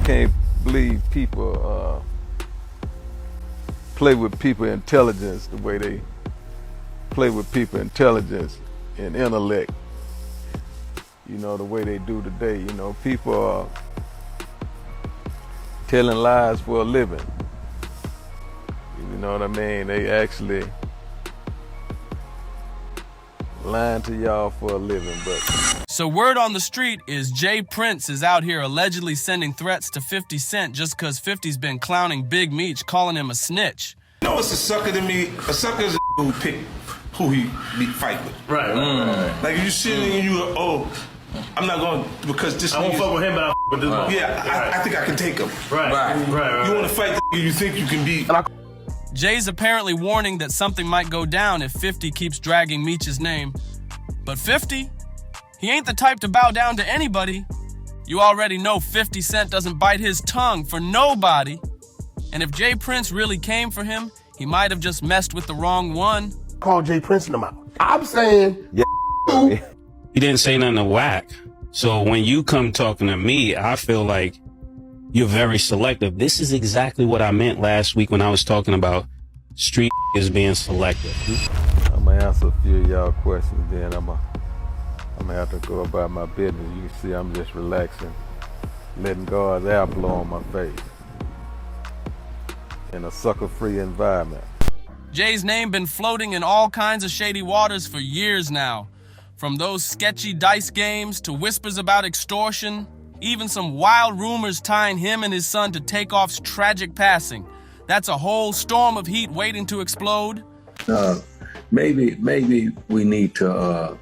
can't believe people play with people intelligence the way they play with people intelligence and intellect. You know, the way they do today. You know, people are telling lies for a living. You know what I mean? They actually lying to y'all for a living, but. So word on the street is Jay Prince is out here allegedly sending threats to 50 Cent just cause 50's been clowning Big Meech, calling him a snitch. You know what's a sucker to me? A sucker is a who pick who he fight with. Right. Like if you sitting and you go, oh, I'm not going because this. I won't fuck with him, but I'll fuck with this one. Yeah, I think I can take him. Right. You want to fight the you think you can beat. Jay's apparently warning that something might go down if 50 keeps dragging Meech's name. But 50, he ain't the type to bow down to anybody. You already know 50 Cent doesn't bite his tongue for nobody. And if Jay Prince really came for him, he might have just messed with the wrong one. Call Jay Prince in the mouth. I'm saying, He didn't say nothing to whack. So when you come talking to me, I feel like you're very selective. This is exactly what I meant last week when I was talking about street is being selective. I'm gonna answer a few of y'all questions, then I'm gonna have to go about my business. You can see I'm just relaxing, letting God's air blow on my face in a sucker-free environment. Jay's name been floating in all kinds of shady waters for years now. From those sketchy dice games to whispers about extortion, even some wild rumors tying him and his son to Takeoff's tragic passing. That's a whole storm of heat waiting to explode. Maybe we need to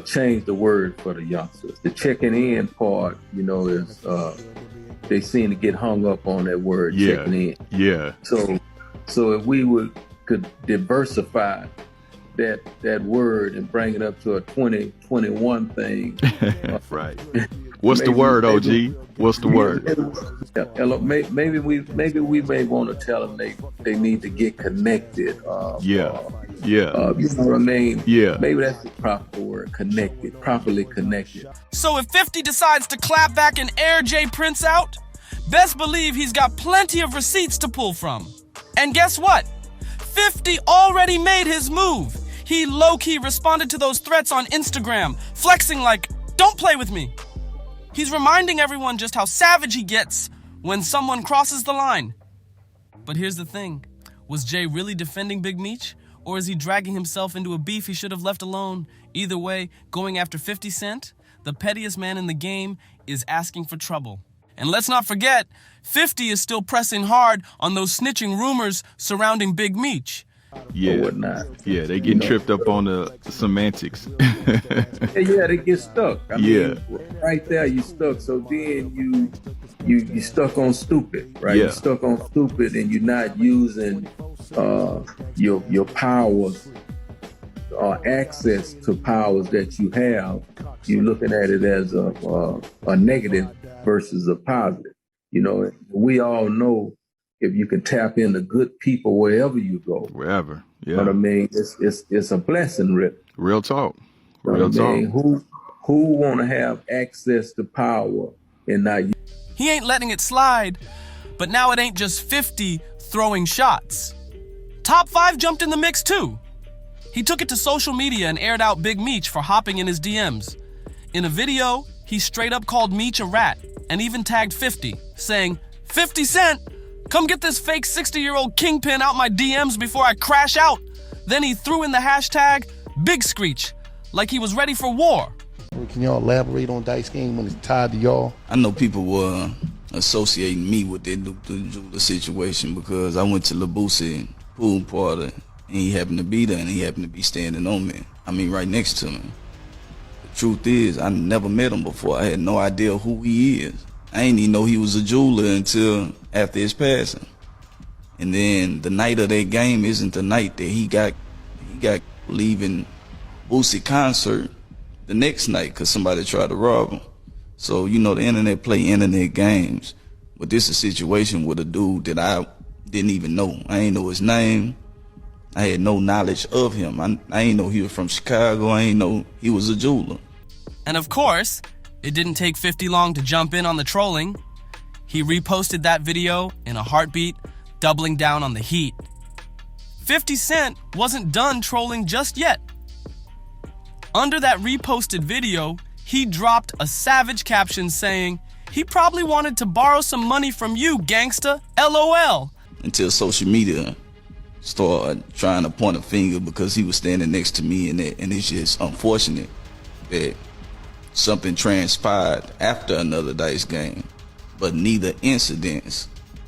change the word for the youngsters. The checking in part, you know, is they seem to get hung up on that word checking in. Yeah. So if we could diversify that word and bring it up to a 2021 thing. Right. What's the word, OG? What's the word? Maybe we may want to tell them they need to get connected. Yeah. You know what I mean? Yeah. Maybe that's the proper word, connected, properly connected. So if 50 decides to clap back and air Jay Prince out, best believe he's got plenty of receipts to pull from. And guess what? 50 already made his move. He low-key responded to those threats on Instagram, flexing like, don't play with me. He's reminding everyone just how savage he gets when someone crosses the line. But here's the thing. Was Jay really defending Big Meech? Or is he dragging himself into a beef he should have left alone? Either way, going after 50 Cent, the pettiest man in the game, is asking for trouble. And let's not forget, 50 is still pressing hard on those snitching rumors surrounding Big Meech. Yeah, whatnot. Yeah, they getting tripped up on the semantics. Yeah, they get stuck. I mean, right there you stuck. So then you stuck on stupid, right? Yeah. You're stuck on stupid, and you're not using your powers or access to powers that you have. You're looking at it as a negative versus a positive. You know, we all know. If you can tap into good people wherever you go. Wherever, yeah. But I mean, it's a blessing, Rip. Real talk. Real talk. Mean, who want to have access to power and not you? He ain't letting it slide, but now it ain't just 50 throwing shots. Top 5 jumped in the mix too. He took it to social media and aired out Big Meech for hopping in his DMs. In a video, he straight up called Meech a rat and even tagged 50, saying, 50 Cent, come get this fake 60-year-old kingpin out my DMs before I crash out. Then he threw in the hashtag Big Screech, like he was ready for war. Can y'all elaborate on Dice Game when it's tied to y'all? I know people were associating me with the situation because I went to Labusa pool party and he happened to be there and he happened to be standing on me. I mean, right next to me. The truth is, I never met him before. I had no idea who he is. I didn't even know he was a jeweler until after his passing. And then the night of that game isn't the night that he got leaving Boosie concert the next night because somebody tried to rob him. So, you know, the internet play internet games. But this is a situation with a dude that I didn't even know. I ain't know his name. I had no knowledge of him. I ain't know he was from Chicago. I ain't know he was a jeweler. And of course, It didn't take 50 long to jump in on the trolling. He reposted that video in a heartbeat, doubling down on the heat. 50 Cent wasn't done trolling just yet. Under that reposted video, he dropped a savage caption saying, "He probably wanted to borrow some money from you, gangsta, LOL." Until social media started trying to point a finger because he was standing next to me, and it's just unfortunate that something transpired after another dice game, but neither incidents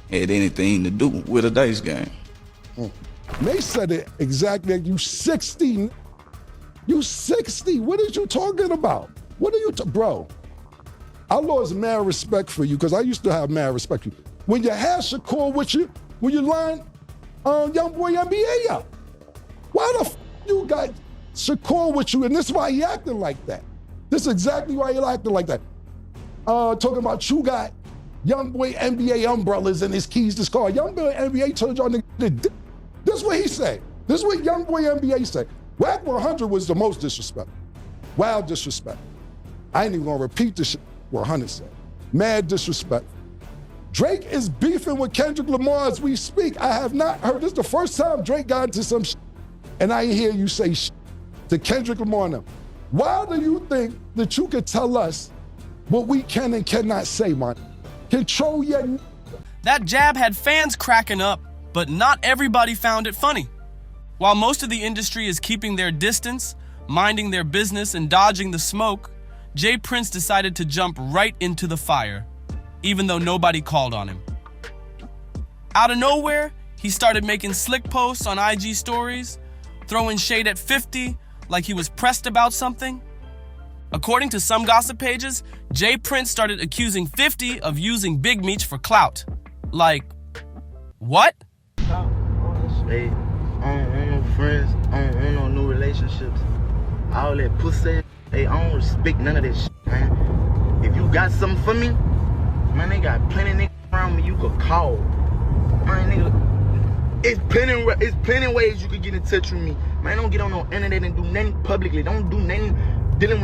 had anything to do with a dice game. They said it exactly like you 60. You 60. What are you talking about? What are you, bro? I lost mad respect for you because I used to have mad respect for you. When you had Shakur with you, when you lined Young Boy NBA up, why the you got Shakur with you? And this is why he acting like that. This is exactly why he acting like that. Talking about you got Young Boy NBA umbrellas and his keys to his car. Young Boy NBA told y'all niggas. This is what he said. This is what Young Boy NBA said. Whack 100 was the most disrespectful. Wild disrespect. I ain't even gonna repeat the shit 100 said. Mad disrespect. Drake is beefing with Kendrick Lamar as we speak. I have not heard, this is the first time Drake got into some shit, and I ain't hear you say shit to Kendrick Lamar now. Why do you think that you could tell us what we can and cannot say, man? Control your... That jab had fans cracking up, but not everybody found it funny. While most of the industry is keeping their distance, minding their business and dodging the smoke, Jay Prince decided to jump right into the fire, even though nobody called on him. Out of nowhere, he started making slick posts on IG stories, throwing shade at 50 like he was pressed about something. According to some gossip pages, Jay Prince started accusing 50 of using Big Meech for clout. Like, what? Hey, I don't want no friends, I don't want no new relationships. All that pussy, hey, I don't respect none of that shit, man. If you got something for me, man, they got plenty of niggas around me you could call. Man, nigga, it's plenty ways you could get in touch with me. Man, don't get on no internet and do nothing publicly. Don't do nothing dealing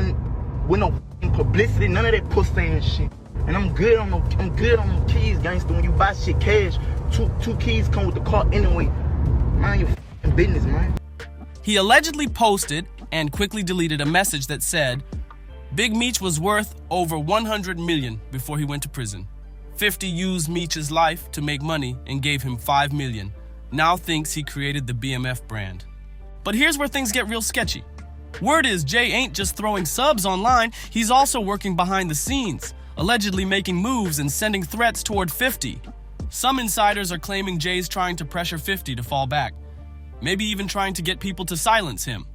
with no publicity, none of that pussy and shit. And I'm good on them keys, gangster. When you buy shit cash, two keys come with the car anyway. Mind your f***ing business, man. He allegedly posted and quickly deleted a message that said, Big Meech was worth over 100 million before he went to prison. 50 used Meech's life to make money and gave him 5 million. Now thinks he created the BMF brand. But here's where things get real sketchy. Word is Jay ain't just throwing subs online, he's also working behind the scenes, allegedly making moves and sending threats toward 50. Some insiders are claiming Jay's trying to pressure 50 to fall back, maybe even trying to get people to silence him.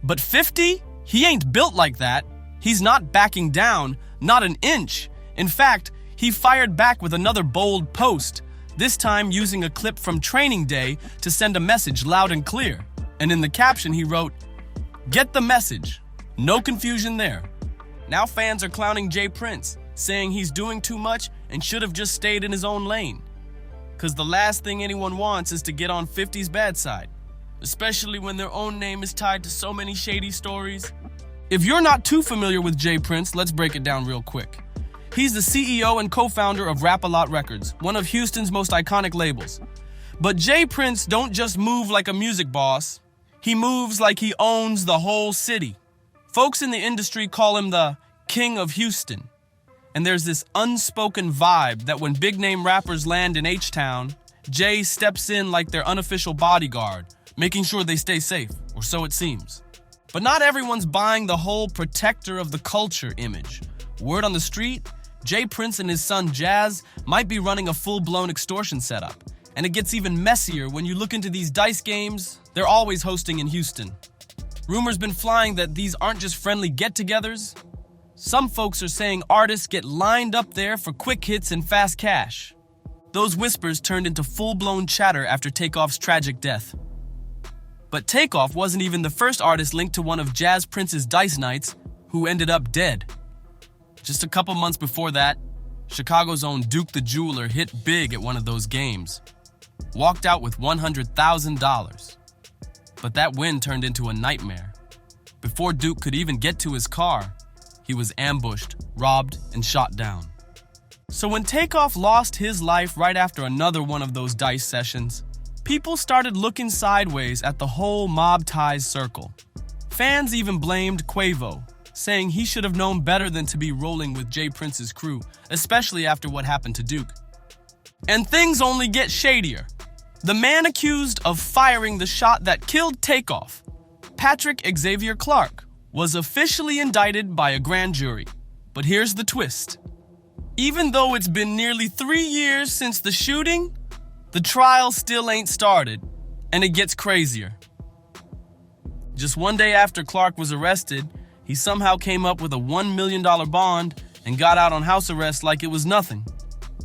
But 50? He ain't built like that. He's not backing down, not an inch. In fact, he fired back with another bold post, this time using a clip from Training Day to send a message loud and clear. And in the caption he wrote, "Get the message." No confusion there. Now fans are clowning Jay Prince, saying he's doing too much and should have just stayed in his own lane. Cause the last thing anyone wants is to get on 50's bad side, especially when their own name is tied to so many shady stories. If you're not too familiar with Jay Prince, let's break it down real quick. He's the CEO and co-founder of Rap-A-Lot Records, one of Houston's most iconic labels. But Jay Prince don't just move like a music boss, he moves like he owns the whole city. Folks in the industry call him the King of Houston. And there's this unspoken vibe that when big-name rappers land in H-Town, Jay steps in like their unofficial bodyguard, making sure they stay safe, or so it seems. But not everyone's buying the whole protector of the culture image. Word on the street, Jay Prince and his son Jazz might be running a full-blown extortion setup. And it gets even messier when you look into these dice games they're always hosting in Houston. Rumors been flying that these aren't just friendly get-togethers. Some folks are saying artists get lined up there for quick hits and fast cash. Those whispers turned into full-blown chatter after Takeoff's tragic death. But Takeoff wasn't even the first artist linked to one of Jazz Prince's dice nights who ended up dead. Just a couple months before that, Chicago's own Duke the Jeweler hit big at one of those games. Walked out with $100,000. But that win turned into a nightmare. Before Duke could even get to his car, he was ambushed, robbed, and shot down. So when Takeoff lost his life right after another one of those dice sessions, people started looking sideways at the whole mob ties circle. Fans even blamed Quavo, saying he should have known better than to be rolling with Jay Prince's crew, especially after what happened to Duke. And things only get shadier. The man accused of firing the shot that killed Takeoff, Patrick Xavier Clark, was officially indicted by a grand jury. But here's the twist. Even though it's been nearly 3 years since the shooting, the trial still ain't started, and it gets crazier. Just one day after Clark was arrested, he somehow came up with a $1 million bond and got out on house arrest like it was nothing.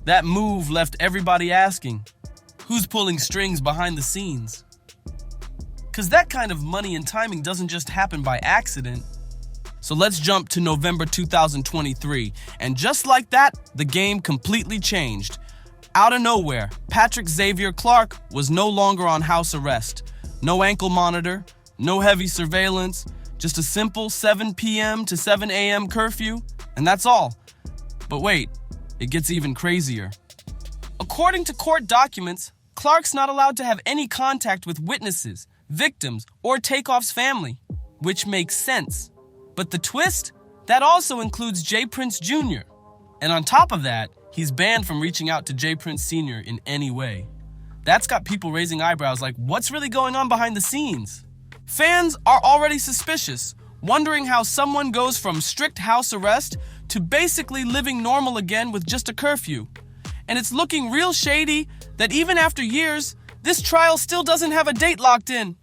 That move left everybody asking, who's pulling strings behind the scenes? Because that kind of money and timing doesn't just happen by accident. So let's jump to November 2023, and just like that, the game completely changed. Out of nowhere, Patrick Xavier Clark was no longer on house arrest. No ankle monitor, no heavy surveillance, just a simple 7 p.m. to 7 a.m. curfew, and that's all. But wait, it gets even crazier. According to court documents, Clark's not allowed to have any contact with witnesses, victims, or Takeoff's family, which makes sense. But the twist? That also includes Jay Prince Jr. And on top of that, he's banned from reaching out to Jay Prince Sr. in any way. That's got people raising eyebrows like, what's really going on behind the scenes? Fans are already suspicious, wondering how someone goes from strict house arrest to basically living normal again with just a curfew. And it's looking real shady that even after years, this trial still doesn't have a date locked in.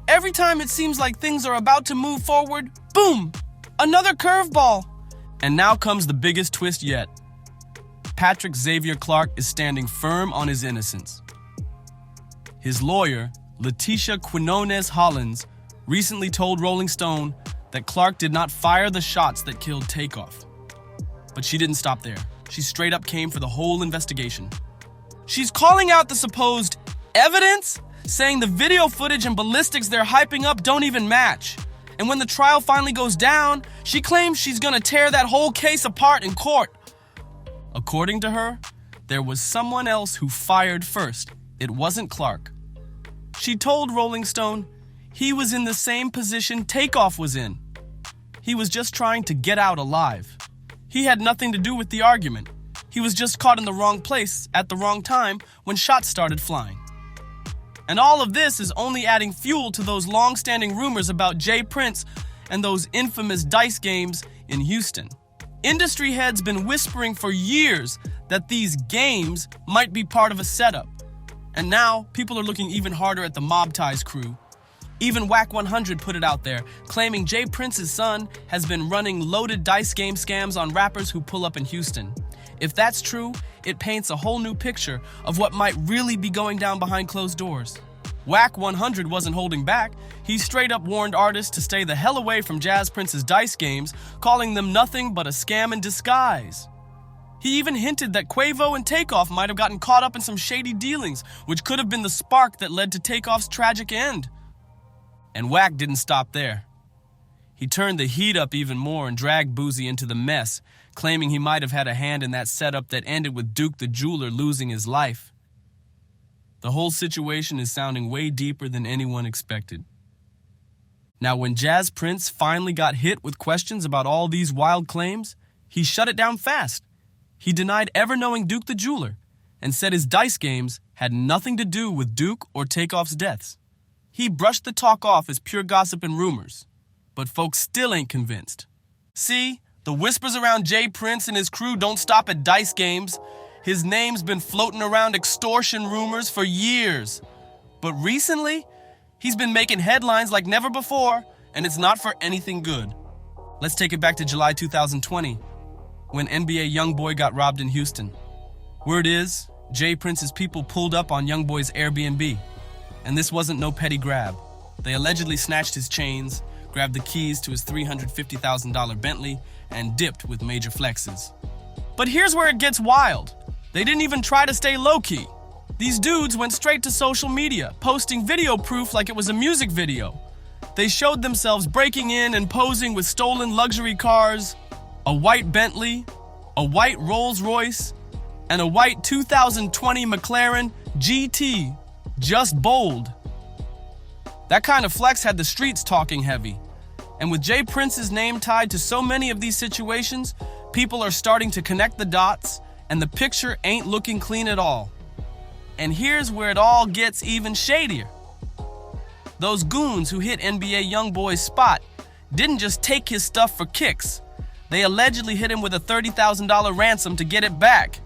Every time it seems like things are about to move forward, boom, another curveball. And now comes the biggest twist yet. Patrick Xavier Clark is standing firm on his innocence. His lawyer, Letitia Quinones Hollins, recently told Rolling Stone that Clark did not fire the shots that killed Takeoff. But she didn't stop there. She straight up came for the whole investigation. She's calling out the supposed evidence, saying the video footage and ballistics they're hyping up don't even match. And when the trial finally goes down, she claims she's gonna tear that whole case apart in court. According to her, there was someone else who fired first. It wasn't Clark. She told Rolling Stone he was in the same position Takeoff was in. He was just trying to get out alive. He had nothing to do with the argument. He was just caught in the wrong place at the wrong time when shots started flying. And all of this is only adding fuel to those long-standing rumors about Jay Prince and those infamous dice games in Houston. Industry heads been whispering for years that these games might be part of a setup. And now, people are looking even harder at the Mob Ties crew. Even Whack 100 put it out there, claiming Jay Prince's son has been running loaded dice game scams on rappers who pull up in Houston. If that's true, it paints a whole new picture of what might really be going down behind closed doors. Whack 100 wasn't holding back. He straight up warned artists to stay the hell away from Jazz Prince's dice games, calling them nothing but a scam in disguise. He even hinted that Quavo and Takeoff might have gotten caught up in some shady dealings, which could have been the spark that led to Takeoff's tragic end. And Whack didn't stop there. He turned the heat up even more and dragged Boozy into the mess, claiming he might have had a hand in that setup that ended with Duke the Jeweler losing his life. The whole situation is sounding way deeper than anyone expected. Now, when Jazz Prince finally got hit with questions about all these wild claims, he shut it down fast. He denied ever knowing Duke the Jeweler and said his dice games had nothing to do with Duke or Takeoff's deaths. He brushed the talk off as pure gossip and rumors, but folks still ain't convinced. See, the whispers around Jay Prince and his crew don't stop at dice games. His name's been floating around extortion rumors for years. But recently, he's been making headlines like never before, and it's not for anything good. Let's take it back to July 2020, when NBA YoungBoy got robbed in Houston. Word is, Jay Prince's people pulled up on YoungBoy's Airbnb. And this wasn't no petty grab. They allegedly snatched his chains, grabbed the keys to his $350,000 Bentley, and dipped with major flexes. But here's where it gets wild. They didn't even try to stay low-key. These dudes went straight to social media, posting video proof like it was a music video. They showed themselves breaking in and posing with stolen luxury cars, a white Bentley, a white Rolls Royce, and a white 2020 McLaren GT. Just bold. That kind of flex had the streets talking heavy. And with Jay Prince's name tied to so many of these situations, people are starting to connect the dots, and the picture ain't looking clean at all. And here's where it all gets even shadier. Those goons who hit NBA YoungBoy's spot didn't just take his stuff for kicks. They allegedly hit him with a $30,000 ransom to get it back.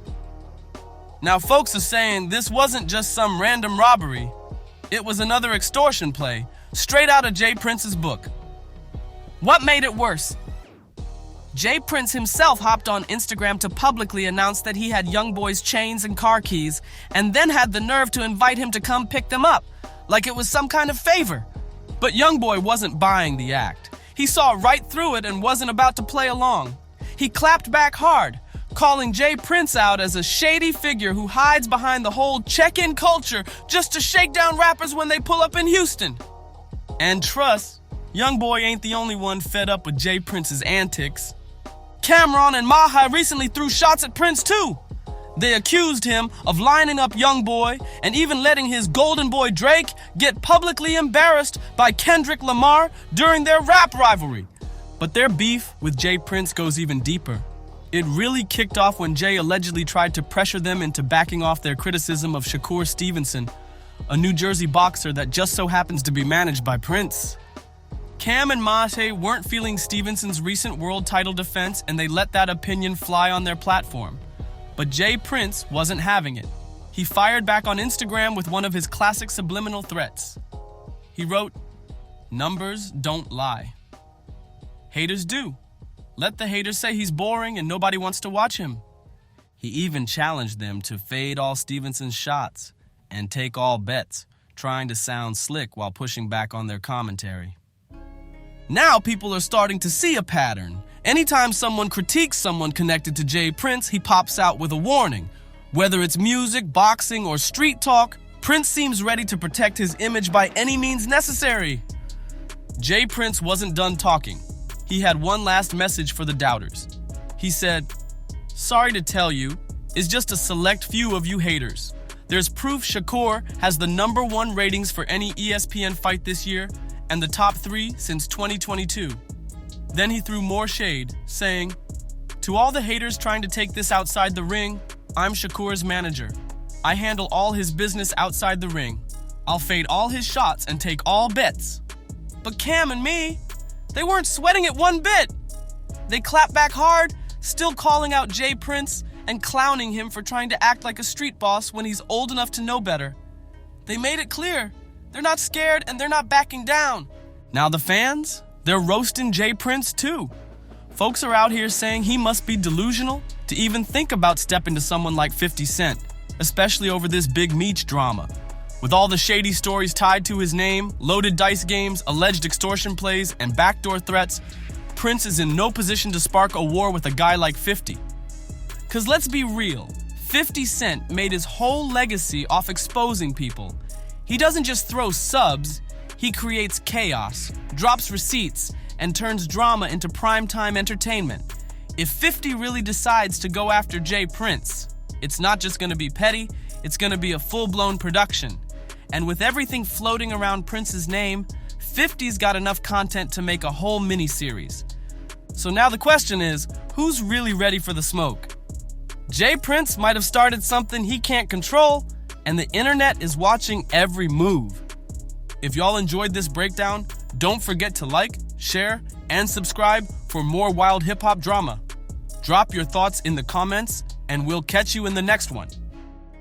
Now, folks are saying this wasn't just some random robbery. It was another extortion play, straight out of Jay Prince's book. What made it worse? Jay Prince himself hopped on Instagram to publicly announce that he had YoungBoy's chains and car keys, and then had the nerve to invite him to come pick them up, like it was some kind of favor. But YoungBoy wasn't buying the act. He saw right through it and wasn't about to play along. He clapped back hard, calling Jay Prince out as a shady figure who hides behind the whole check-in culture just to shake down rappers when they pull up in Houston. And trust, YoungBoy ain't the only one fed up with Jay Prince's antics. Cameron and Maha recently threw shots at Prince too. They accused him of lining up YoungBoy and even letting his golden boy Drake get publicly embarrassed by Kendrick Lamar during their rap rivalry. But their beef with Jay Prince goes even deeper. It really kicked off when Jay allegedly tried to pressure them into backing off their criticism of Shakur Stevenson, a New Jersey boxer that just so happens to be managed by Prince. Cam and Mate weren't feeling Stevenson's recent world title defense, and they let that opinion fly on their platform. But Jay Prince wasn't having it. He fired back on Instagram with one of his classic subliminal threats. He wrote, "Numbers don't lie. Haters do. Let the haters say he's boring and nobody wants to watch him." He even challenged them to fade all Stevenson's shots and take all bets, trying to sound slick while pushing back on their commentary. Now people are starting to see a pattern. Anytime someone critiques someone connected to Jay Prince, he pops out with a warning. Whether it's music, boxing, or street talk, Prince seems ready to protect his image by any means necessary. Jay Prince wasn't done talking. He had one last message for the doubters. He said, "Sorry to tell you, it's just a select few of you haters. There's proof Shakur has the #1 ratings for any ESPN fight this year, and the top 3 since 2022. Then he threw more shade, saying, "To all the haters trying to take this outside the ring, I'm Shakur's manager. I handle all his business outside the ring. I'll fade all his shots and take all bets." But Cam and me, they weren't sweating it one bit. They clapped back hard, still calling out Jay Prince and clowning him for trying to act like a street boss when he's old enough to know better. They made it clear. They're not scared and they're not backing down. Now the fans, they're roasting Jay Prince too. Folks are out here saying he must be delusional to even think about stepping to someone like 50 Cent, especially over this Big Meech drama. With all the shady stories tied to his name, loaded dice games, alleged extortion plays, and backdoor threats, Prince is in no position to spark a war with a guy like 50. 'Cause let's be real, 50 Cent made his whole legacy off exposing people. He doesn't just throw subs, he creates chaos, drops receipts, and turns drama into primetime entertainment. If 50 really decides to go after Jay Prince, it's not just gonna be petty, it's gonna be a full-blown production. And with everything floating around Prince's name, 50's got enough content to make a whole mini-series. So now the question is, who's really ready for the smoke? Jay Prince might have started something he can't control, and the internet is watching every move. If y'all enjoyed this breakdown, don't forget to like, share, and subscribe for more wild hip-hop drama. Drop your thoughts in the comments, and we'll catch you in the next one.